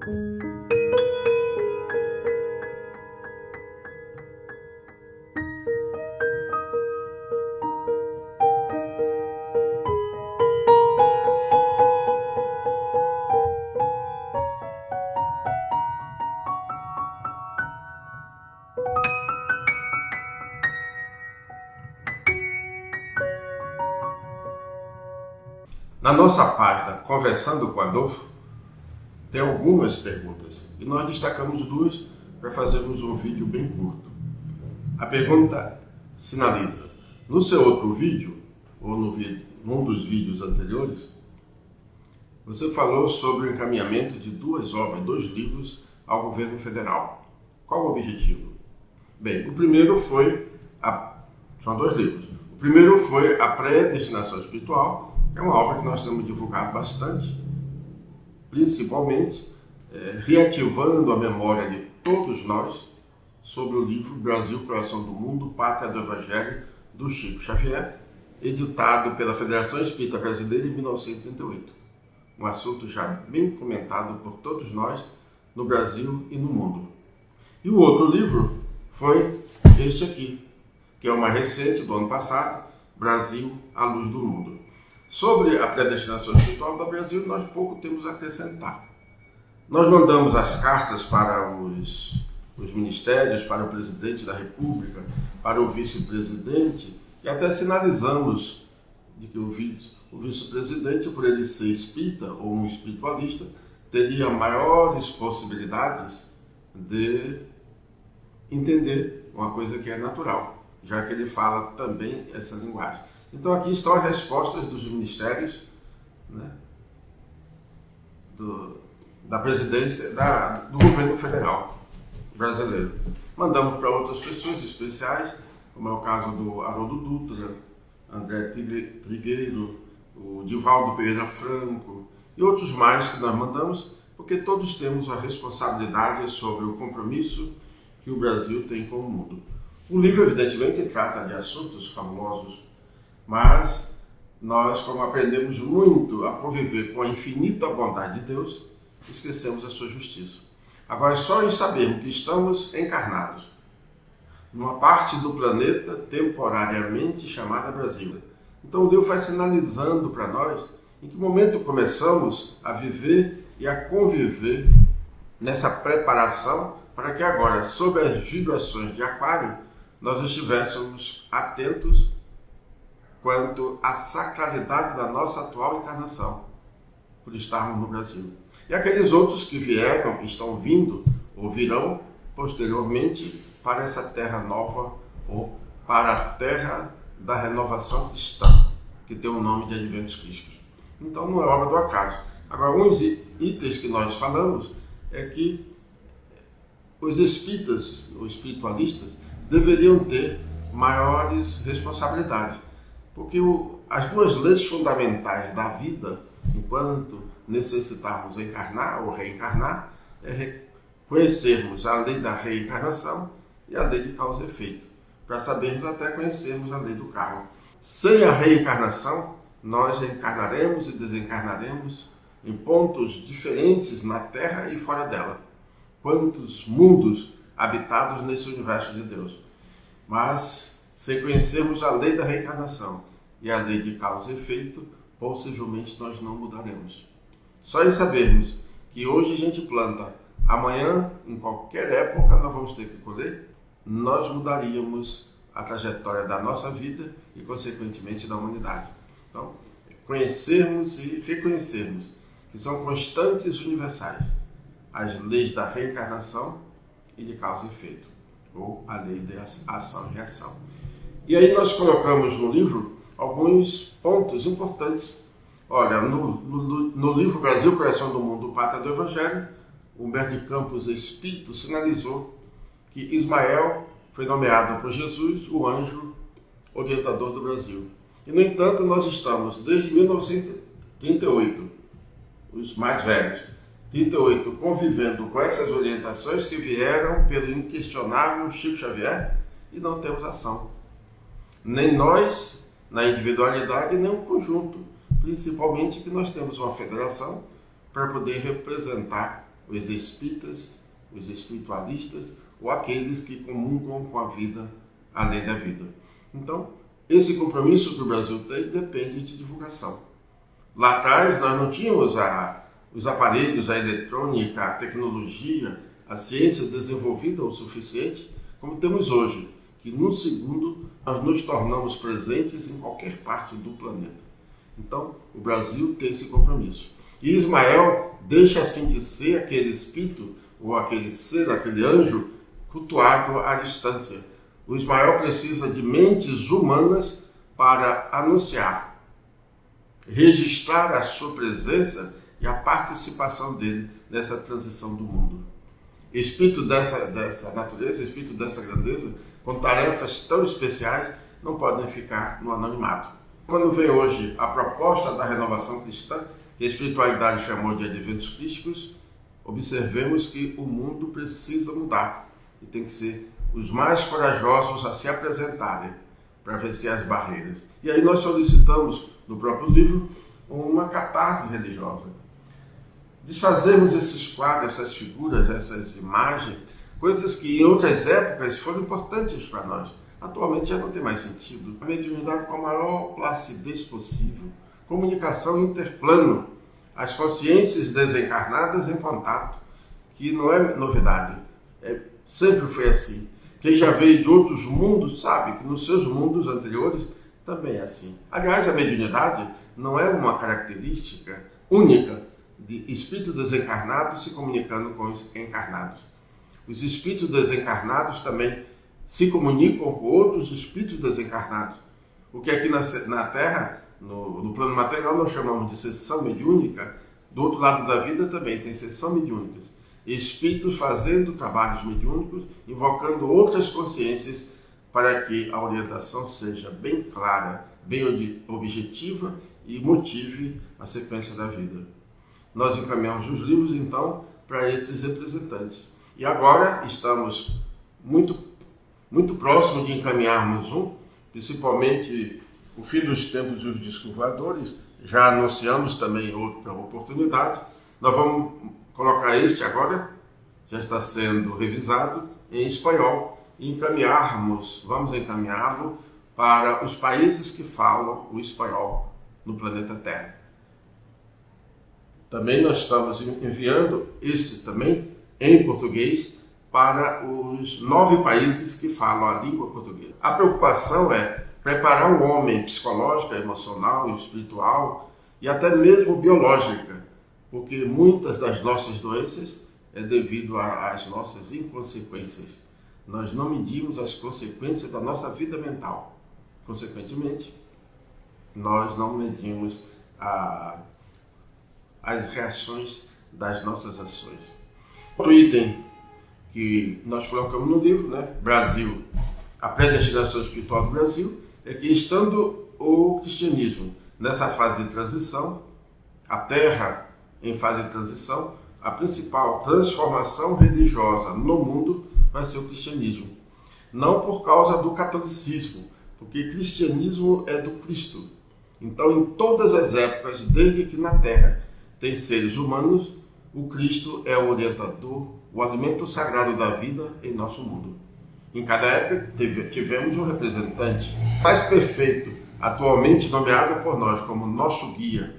Na nossa página Conversando com Adolfo, tem algumas perguntas e nós destacamos duas para fazermos um vídeo bem curto. A pergunta sinaliza: no seu outro vídeo, ou num dos vídeos anteriores, você falou sobre o encaminhamento de duas obras, 2 livros ao governo federal. Qual o objetivo? Bem, o primeiro foi, são 2 livros. O primeiro foi A Predestinação Espiritual, que é uma obra que nós temos divulgado bastante, principalmente reativando a memória de todos nós sobre o livro Brasil, Coração do Mundo, Pátria do Evangelho, do Chico Xavier, editado pela Federação Espírita Brasileira em 1938. Um assunto já bem comentado por todos nós no Brasil e no mundo. E o outro livro foi este aqui, que é uma recente do ano passado, Brasil, a Luz do Mundo. Sobre a predestinação espiritual do Brasil, nós pouco temos a acrescentar. Nós mandamos as cartas para os ministérios, para o presidente da República, para o vice-presidente, e até sinalizamos de que o vice-presidente, por ele ser espírita ou um espiritualista, teria maiores possibilidades de entender uma coisa que é natural, já que ele fala também essa linguagem. Então aqui estão as respostas dos ministérios, né, da presidência, do governo federal brasileiro. Mandamos para outras pessoas especiais, como é o caso do Haroldo Dutra, André Trigueiro, o Divaldo Pereira Franco e outros mais que nós mandamos, porque todos temos a responsabilidade sobre o compromisso que o Brasil tem com o mundo. O livro, evidentemente, trata de assuntos famosos, mas nós, como aprendemos muito a conviver com a infinita bondade de Deus, esquecemos a sua justiça. Agora, só em sabermos que estamos encarnados numa parte do planeta temporariamente chamada Brasil. Então o livro vai sinalizando para nós em que momento começamos a viver e a conviver nessa preparação para que agora, sob as vibrações de Aquário, nós estivéssemos atentos quanto à sacralidade da nossa atual encarnação, por estarmos no Brasil. E aqueles outros que vieram, estão vindo ou virão posteriormente para essa terra nova ou para a terra da renovação cristã, que tem o nome de Adventos Crísticos. Então não é obra do acaso. Agora, uns itens que nós falamos é que os espíritas, os espiritualistas, deveriam ter maiores responsabilidades, porque as 2 leis fundamentais da vida, enquanto necessitarmos encarnar ou reencarnar, é conhecermos a lei da reencarnação e a lei de causa e efeito, para sabermos até conhecermos a lei do karma. Sem a reencarnação, nós reencarnaremos e desencarnaremos em pontos diferentes na Terra e fora dela. Quantos mundos habitados nesse universo de Deus. Mas, sem conhecermos a lei da reencarnação e a lei de causa e efeito, possivelmente nós não mudaremos. Só em sabermos que hoje a gente planta, amanhã, em qualquer época, nós vamos ter que colher, nós mudaríamos a trajetória da nossa vida e, consequentemente, da humanidade. Então, conhecermos e reconhecermos que são constantes universais as leis da reencarnação e de causa e efeito, ou a lei de ação e reação. E aí nós colocamos no livro alguns pontos importantes. Olha, no livro Brasil, Coração do Mundo, Pátria do Evangelho, Humberto de Campos Espírito sinalizou que Ismael foi nomeado por Jesus o anjo orientador do Brasil. E, no entanto, nós estamos, desde 1938, os mais velhos, 38, convivendo com essas orientações que vieram pelo inquestionável Chico Xavier e não temos ação. Nem nós, na individualidade, nem o conjunto. Principalmente que nós temos uma federação para poder representar os espíritas, os espiritualistas ou aqueles que comungam com a vida além da vida. Então, esse compromisso que o Brasil tem depende de divulgação. Lá atrás nós não tínhamos os aparelhos, a eletrônica, a tecnologia, a ciência desenvolvida o suficiente como temos hoje, que num segundo nós nos tornamos presentes em qualquer parte do planeta. Então, o Brasil tem esse compromisso. E Ismael deixa assim de ser aquele espírito, ou aquele ser, aquele anjo, cultuado à distância. O Ismael precisa de mentes humanas para anunciar, registrar a sua presença e a participação dele nessa transição do mundo. Espírito dessa natureza, espírito dessa grandeza, com tarefas tão especiais, não podem ficar no anonimato. Quando vem hoje a proposta da renovação cristã, que a espiritualidade chamou de adventos crísticos, observemos que o mundo precisa mudar e tem que ser os mais corajosos a se apresentarem para vencer as barreiras. E aí nós solicitamos, no próprio livro, uma catarse religiosa. Desfazemos esses quadros, essas figuras, essas imagens, coisas que em outras épocas foram importantes para nós. Atualmente já não tem mais sentido. A mediunidade com a maior placidez possível, comunicação interplano, as consciências desencarnadas em contato, que não é novidade, sempre foi assim. Quem já veio de outros mundos sabe que nos seus mundos anteriores também é assim. Aliás, a mediunidade não é uma característica única de espíritos desencarnados se comunicando com os encarnados. Os espíritos desencarnados também se comunicam com outros espíritos desencarnados. O que aqui na Terra, no plano material, nós chamamos de sessão mediúnica, do outro lado da vida também tem sessão mediúnicas. Espíritos fazendo trabalhos mediúnicos, invocando outras consciências para que a orientação seja bem clara, bem objetiva e motive a sequência da vida. Nós encaminhamos os livros, então, para esses representantes. E agora estamos muito próximo de encaminharmos principalmente o fim dos tempos dos discos voadores. Já anunciamos também outra oportunidade. Nós vamos colocar este agora, já está sendo revisado em espanhol, e vamos encaminhá-lo para os países que falam o espanhol no planeta Terra. Também nós estamos enviando esses também em português para os 9 países que falam a língua portuguesa. A preocupação é preparar o homem psicológica, emocional, espiritual e até mesmo biológica, porque muitas das nossas doenças é devido às nossas inconsequências. Nós não medimos as consequências da nossa vida mental. Consequentemente, nós não medimos as reações das nossas ações. Outro item que nós colocamos no livro, Brasil, a predestinação espiritual do Brasil, é que estando o cristianismo nessa fase de transição, a Terra em fase de transição, a principal transformação religiosa no mundo vai ser o cristianismo. Não por causa do catolicismo, porque cristianismo é do Cristo. Então, em todas as épocas, desde que na Terra tem seres humanos, o Cristo é o orientador, o alimento sagrado da vida em nosso mundo. Em cada época tivemos um representante mais perfeito, atualmente nomeado por nós como nosso guia.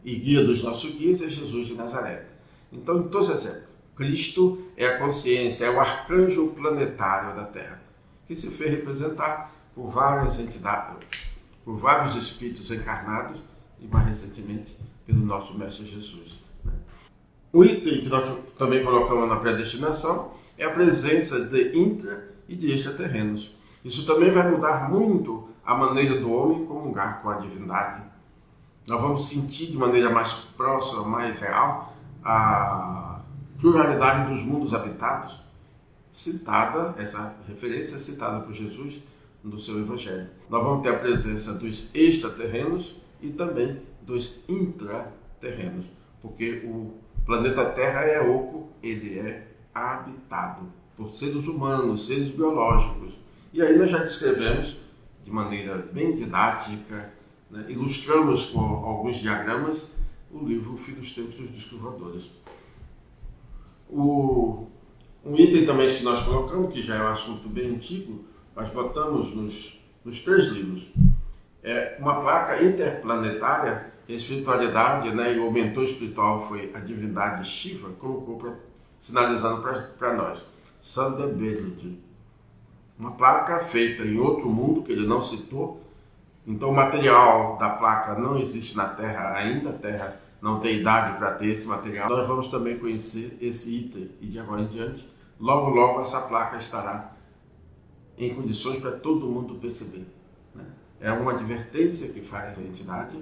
E guia dos nossos guias é Jesus de Nazaré. Então, em todas as épocas, Cristo é a consciência, é o arcanjo planetário da Terra, que se fez representar por várias entidades, por vários espíritos encarnados e, mais recentemente, pelo nosso Mestre Jesus. O item que nós também colocamos na predestinação é a presença de intra e de extraterrenos. Isso também vai mudar muito a maneira do homem comungar com a divindade. Nós vamos sentir de maneira mais próxima, mais real, a pluralidade dos mundos habitados, essa referência é citada por Jesus no seu Evangelho. Nós vamos ter a presença dos extraterrenos e também dos intraterrenos, porque o planeta Terra é oco, ele é habitado por seres humanos, seres biológicos. E aí nós já descrevemos de maneira bem didática, ilustramos com alguns diagramas o livro O Fim dos Tempos dos Discos Voadores. Um item também que nós colocamos, que já é um assunto bem antigo, nós botamos nos 3 livros, é uma placa interplanetária, a espiritualidade, né, e o mentor espiritual foi a divindade Shiva, colocou sinalizando para nós, Thunderbird. Uma placa feita em outro mundo, que ele não citou. Então o material da placa não existe na Terra ainda, a Terra não tem idade para ter esse material. Nós vamos também conhecer esse item e de agora em diante, logo logo essa placa estará em condições para todo mundo perceber, né? É uma advertência que faz a entidade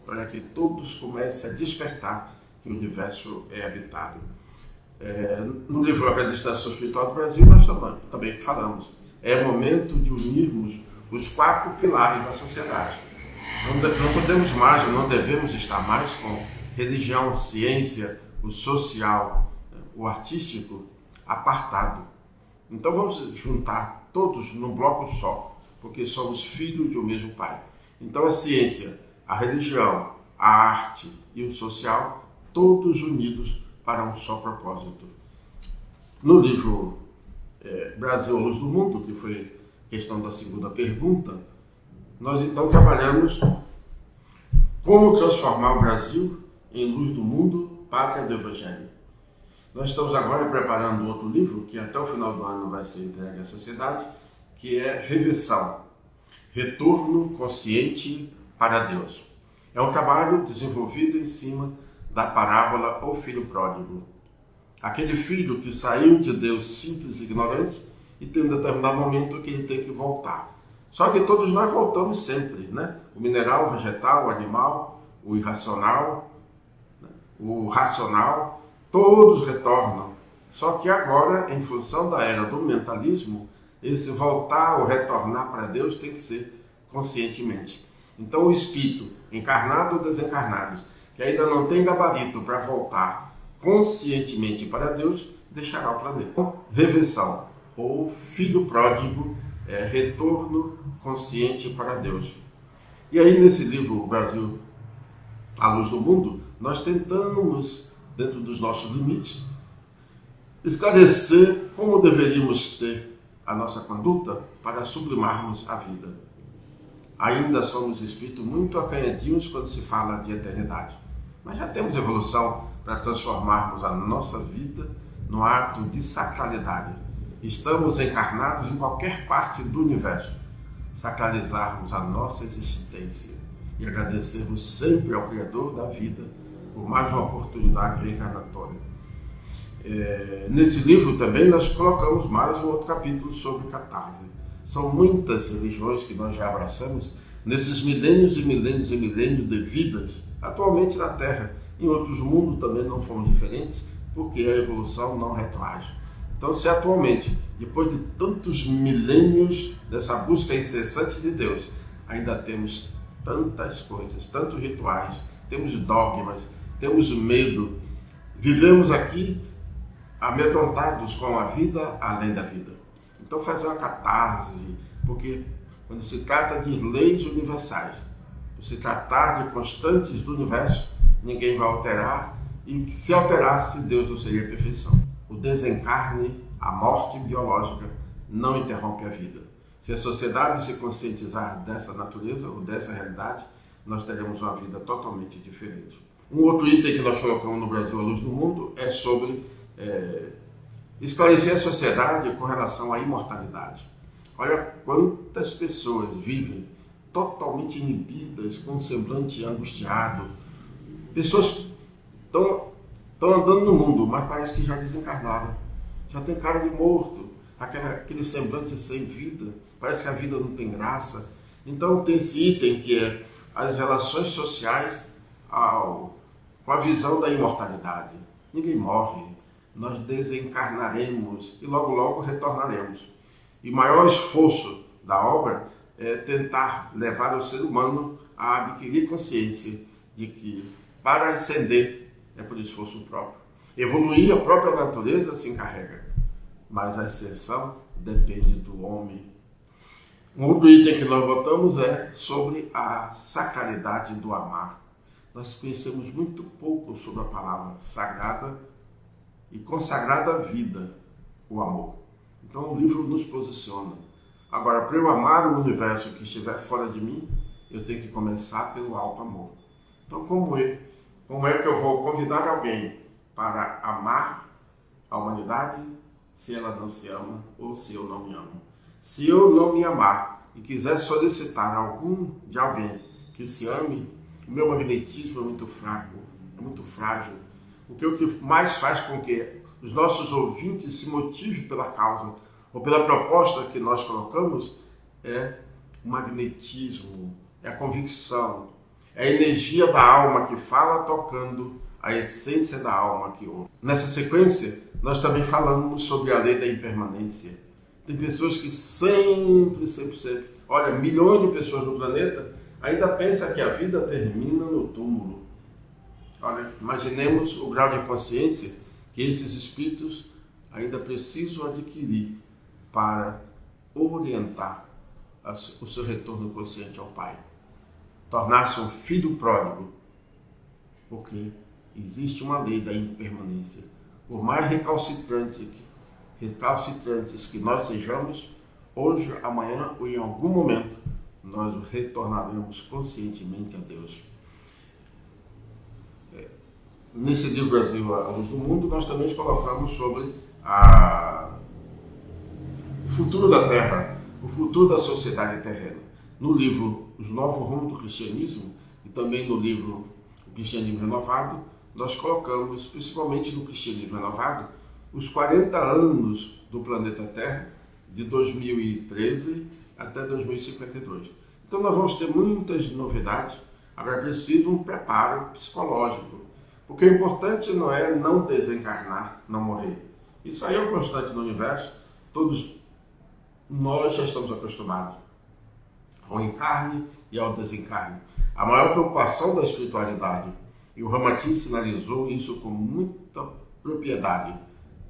para que todos comecem a despertar que o universo é habitado. No livro A Predistração Espiritual do Brasil nós também falamos, é momento de unirmos os 4 pilares da sociedade. Não podemos mais, não devemos estar mais com religião, ciência, o social, o artístico apartado. Então vamos juntar todos num bloco só, porque somos filhos de um mesmo Pai. Então a ciência, a religião, a arte e o social, todos unidos para um só propósito. No livro Brasil, a Luz do Mundo, que foi questão da segunda pergunta, nós então trabalhamos como transformar o Brasil em luz do mundo, pátria do Evangelho. Nós estamos agora preparando outro livro, que até o final do ano vai ser entregue à sociedade, que é Reversão, Retorno Consciente para Deus. É um trabalho desenvolvido em cima da parábola O Filho Pródigo. Aquele filho que saiu de Deus simples e ignorante e tem um determinado momento que ele tem que voltar. Só que todos nós voltamos sempre, né? O mineral, o vegetal, o animal, o irracional, o racional, todos retornam. Só que agora, em função da era do mentalismo, esse voltar ou retornar para Deus tem que ser conscientemente. Então o espírito, encarnado ou desencarnado, que ainda não tem gabarito para voltar conscientemente para Deus, deixará o planeta. Reversão, ou filho pródigo, retorno consciente para Deus. E aí nesse livro, O Brasil, a Luz do Mundo, nós tentamos, dentro dos nossos limites, esclarecer como deveríamos ter a nossa conduta para sublimarmos a vida. Ainda somos espíritos muito acanhadinhos quando se fala de eternidade, mas já temos evolução para transformarmos a nossa vida num ato de sacralidade. Estamos encarnados em qualquer parte do universo. Sacralizarmos a nossa existência e agradecermos sempre ao Criador da vida por mais uma oportunidade reencarnatória. Nesse livro também nós colocamos mais um outro capítulo sobre catarse. São muitas religiões que nós já abraçamos nesses milênios e milênios e milênios de vidas, atualmente na Terra. Em outros mundos também não foram diferentes, porque a evolução não retroage. Então, se atualmente, depois de tantos milênios dessa busca incessante de Deus, ainda temos tantas coisas, tantos rituais, temos dogmas, temos medo, vivemos aqui amedrontados com a vida além da vida. Então fazer uma catarse, porque quando se trata de leis universais, se tratar de constantes do universo, ninguém vai alterar, e se alterasse, Deus não seria perfeição. O desencarne, a morte biológica, não interrompe a vida. Se a sociedade se conscientizar dessa natureza ou dessa realidade, nós teremos uma vida totalmente diferente. Um outro item que nós colocamos no Brasil, a Luz do Mundo, é sobre esclarecer a sociedade com relação à imortalidade. Olha quantas pessoas vivem totalmente inibidas, com um semblante angustiado. Pessoas estão andando no mundo, mas parece que já desencarnaram. Já tem cara de morto, aquele semblante sem vida, parece que a vida não tem graça. Então tem esse item que é as relações sociais com a visão da imortalidade. Ninguém morre, nós desencarnaremos e logo logo retornaremos. E o maior esforço da obra é tentar levar o ser humano a adquirir consciência de que para ascender é por esforço próprio. Evoluir, a própria natureza se encarrega, mas a ascensão depende do homem. Um outro item que nós botamos é sobre a sacralidade do amar. Nós conhecemos muito pouco sobre a palavra sagrada e consagrada vida, o amor. Então o livro nos posiciona. Agora, para eu amar o universo que estiver fora de mim, eu tenho que começar pelo alto amor. Então como é que eu vou convidar alguém para amar a humanidade se ela não se ama ou se eu não me amo? Se eu não me amar e quiser solicitar de alguém que se ame, o meu magnetismo é muito fraco, é muito frágil. O que mais faz com que os nossos ouvintes se motivem pela causa ou pela proposta que nós colocamos é o magnetismo, é a convicção, é a energia da alma que fala tocando a essência da alma que ouve. Nessa sequência, nós também falamos sobre a lei da impermanência. Tem pessoas que sempre, olha, milhões de pessoas no planeta ainda pensam que a vida termina no túmulo. Olha, imaginemos o grau de consciência que esses espíritos ainda precisam adquirir para orientar o seu retorno consciente ao Pai. Tornar-se um filho pródigo, porque existe uma lei da impermanência. Por mais recalcitrantes que nós sejamos, hoje, amanhã ou em algum momento, nós retornaremos conscientemente a Deus. Nesse livro Brasil, a Luz do Mundo, nós também colocamos sobre o futuro da Terra, o futuro da sociedade terrena. No livro Os Novos Rumos do Cristianismo e também no livro O Cristianismo Renovado, nós colocamos, principalmente no Cristianismo Renovado, os 40 anos do planeta Terra, de 2013 até 2052. Então nós vamos ter muitas novidades, agora é preciso um preparo psicológico, porque o importante não é não desencarnar, não morrer. Isso aí é um constante no universo, todos nós já estamos acostumados ao encarne e ao desencarne. A maior preocupação da espiritualidade, e o Ramatiz sinalizou isso com muita propriedade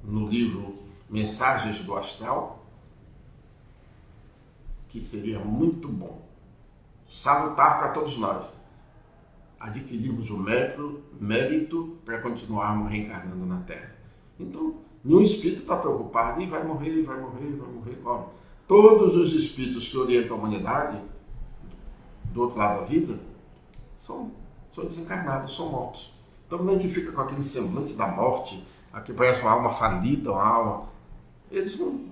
no livro Mensagens do Astral, que seria muito bom, salutar para todos nós, adquirirmos o mérito para continuarmos reencarnando na Terra. Então, nenhum espírito está preocupado e vai morrer. Olha, todos os espíritos que orientam a humanidade do outro lado da vida são desencarnados, são mortos. Então, quando a gente fica com aquele semblante da morte, aqui parece uma alma falida, uma alma... Eles não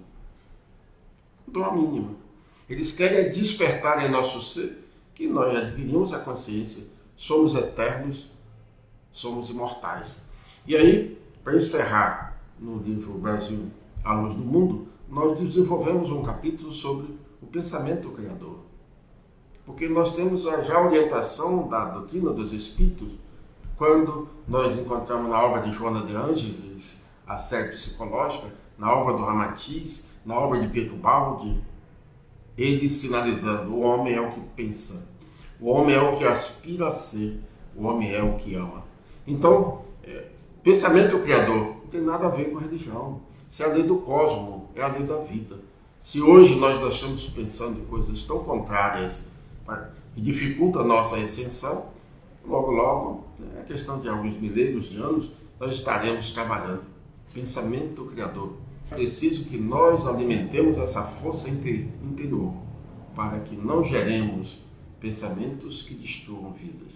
dão a mínima. Eles querem despertar em nosso ser que nós adquirimos a consciência, somos eternos, somos imortais. E aí, para encerrar no livro Brasil, a Luz do Mundo, nós desenvolvemos um capítulo sobre o pensamento criador. Porque nós temos já a orientação da doutrina dos Espíritos, quando nós encontramos na obra de Joana de Ângeles, a série psicológica, na obra do Ramatiz, na obra de Pedro Baldi, ele sinalizando: o homem é o que pensa, o homem é o que aspira a ser, o homem é o que ama. Então, pensamento criador não tem nada a ver com religião. Isso é a lei do cosmos, é a lei da vida. Se hoje nós estamos pensando em coisas tão contrárias que dificultam a nossa ascensão, logo, é questão de alguns milênios de anos, nós estaremos trabalhando. Pensamento criador. É preciso que nós alimentemos essa força interior para que não geremos pensamentos que destruam vidas.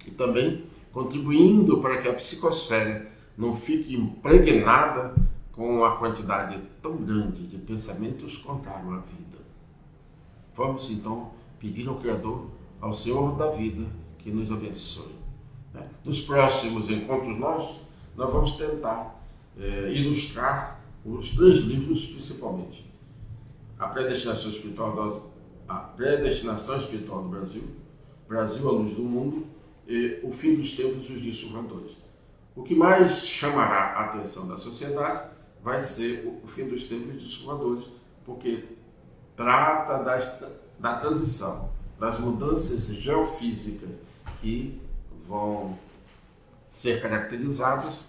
E também contribuindo para que a psicosfera não fique impregnada com a quantidade tão grande de pensamentos contrários à vida. Vamos então pedir ao Criador, ao Senhor da vida, que nos abençoe. Nos próximos encontros nós vamos tentar ilustrar os 3 livros principalmente. A Predestinação Espiritual do Brasil, Brasil, a Luz do Mundo, e O Fim dos Tempos e os Dias Surradores. O que mais chamará a atenção da sociedade vai ser o Fim dos Tempos e os Dias Surradores, porque trata da transição, das mudanças geofísicas que vão ser caracterizadas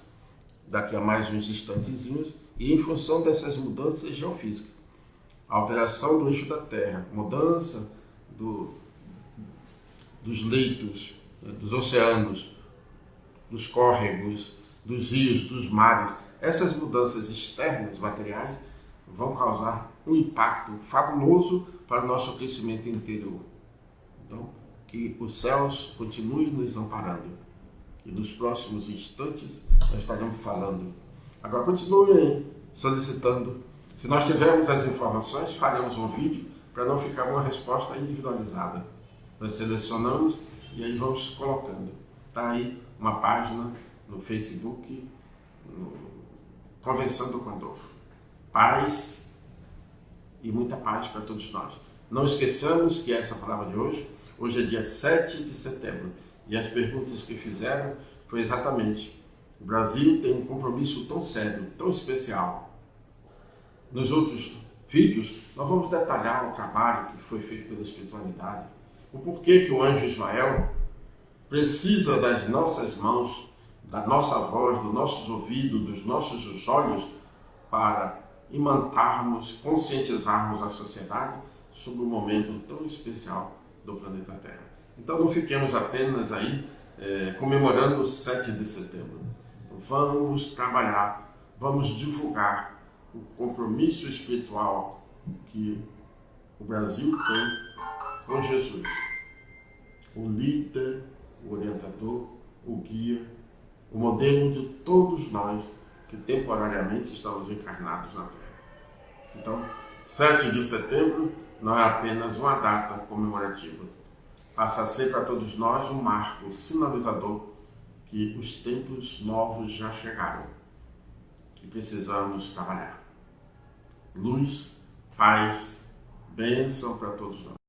daqui a mais uns instantezinhos, e em função dessas mudanças geofísicas, alteração do eixo da Terra, mudança dos leitos, dos oceanos, dos córregos, dos rios, dos mares, essas mudanças externas, materiais, vão causar um impacto fabuloso para o nosso crescimento interior. Então, que os céus continuem nos amparando. E nos próximos instantes nós estaremos falando. Agora continue aí, solicitando. Se nós tivermos as informações, faremos um vídeo para não ficar uma resposta individualizada. Nós selecionamos e aí vamos colocando. Está aí uma página no Facebook, Conversando com Adolfo. Paz e muita paz para todos nós. Não esqueçamos que essa palavra de hoje é dia 7 de setembro. E as perguntas que fizeram foi exatamente: o Brasil tem um compromisso tão sério, tão especial. Nos outros vídeos, nós vamos detalhar o trabalho que foi feito pela espiritualidade, o porquê que o anjo Ismael precisa das nossas mãos, da nossa voz, dos nossos ouvidos, dos nossos olhos, para imantarmos, conscientizarmos a sociedade sobre um momento tão especial do planeta Terra. Então não fiquemos apenas aí comemorando o 7 de setembro. Vamos trabalhar, vamos divulgar o compromisso espiritual que o Brasil tem com Jesus, o líder, o orientador, o guia, o modelo de todos nós que temporariamente estamos encarnados na Terra. Então, 7 de setembro não é apenas uma data comemorativa, passa a ser para todos nós um marco sinalizador que os tempos novos já chegaram e precisamos trabalhar. Luz, paz, bênção para todos nós.